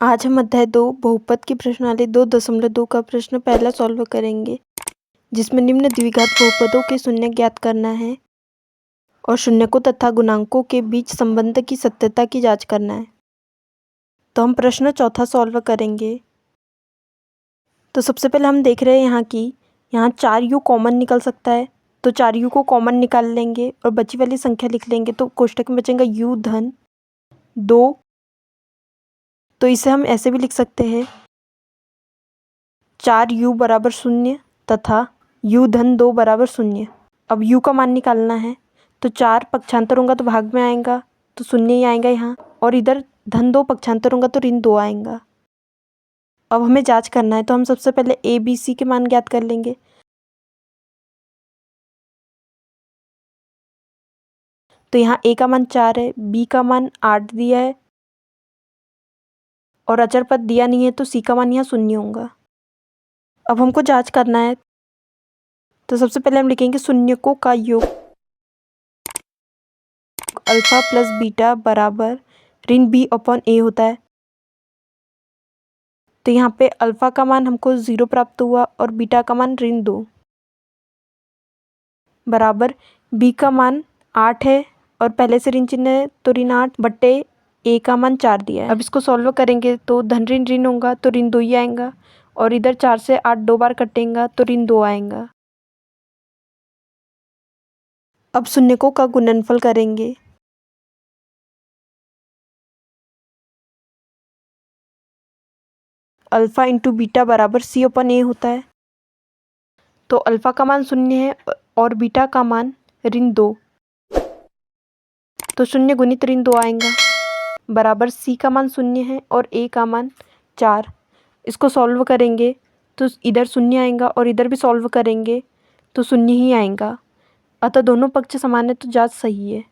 आज हम अध्याय 2 बहुपद की प्रश्नावली 2.2 का प्रश्न पहला सॉल्व करेंगे, जिसमें निम्न द्विघात बहुपदों के शून्य ज्ञात करना है और शून्यकों तथा गुणांकों के बीच संबंध की सत्यता की जांच करना है। तो हम प्रश्न चौथा सॉल्व करेंगे। तो सबसे पहले हम देख रहे हैं यहाँ 4u कॉमन निकल सकता है, तो 4u को कॉमन निकाल लेंगे और बची वाली संख्या लिख लेंगे। तो कोष्टक में बचेगा u धन 2। तो इसे हम ऐसे भी लिख सकते हैं 4u बराबर 0 तथा u धन 2 बराबर 0। अब u का मान निकालना है, तो 4 पक्षांतर होगा तो भाग में आएगा, तो 0 ही आएगा यहाँ, और इधर धन 2 पक्षांतर होगा तो ऋण 2 आएगा। अब हमें जांच करना है, तो हम सबसे पहले a b c के मान ज्ञात कर लेंगे। तो यहाँ a का मान 4 है, b का मान 8 दिया है और अचर पद दिया नहीं है, तो c का मान यहाँ 0 होगा। अब हमको जांच करना है, तो सबसे पहले हम लिखेंगे शून्यकों का योग अल्फा प्लस बीटा बराबर ऋण b अपॉन a होता है। तो यहाँ पे अल्फा का मान हमको 0 प्राप्त हुआ और बीटा का मान ऋण 2 बराबर b का मान 8 है और पहले से ऋण चिन्ह है, तो ऋण 8 बट्टे a का मान 4 दिया है। अब इसको सॉल्व करेंगे तो धन ऋण ऋण होगा तो ऋण 2 ही आएगा, और इधर 4 से 8 2 बार कटेगा तो ऋण 2 आएगा। अब शून्यकों का गुणनफल करेंगे। अल्फा इंटू बीटा बराबर c अपन a होता है। तो अल्फा का मान 0 है और बीटा का मान ऋण 2, तो 0 गुणित ऋण 2 आएगा बराबर c का मान 0 है और a का मान 4। इसको सॉल्व करेंगे तो इधर 0 आएगा और इधर भी सॉल्व करेंगे तो 0 ही आएगा, अतः दोनों पक्ष समान है, तो जांच सही है।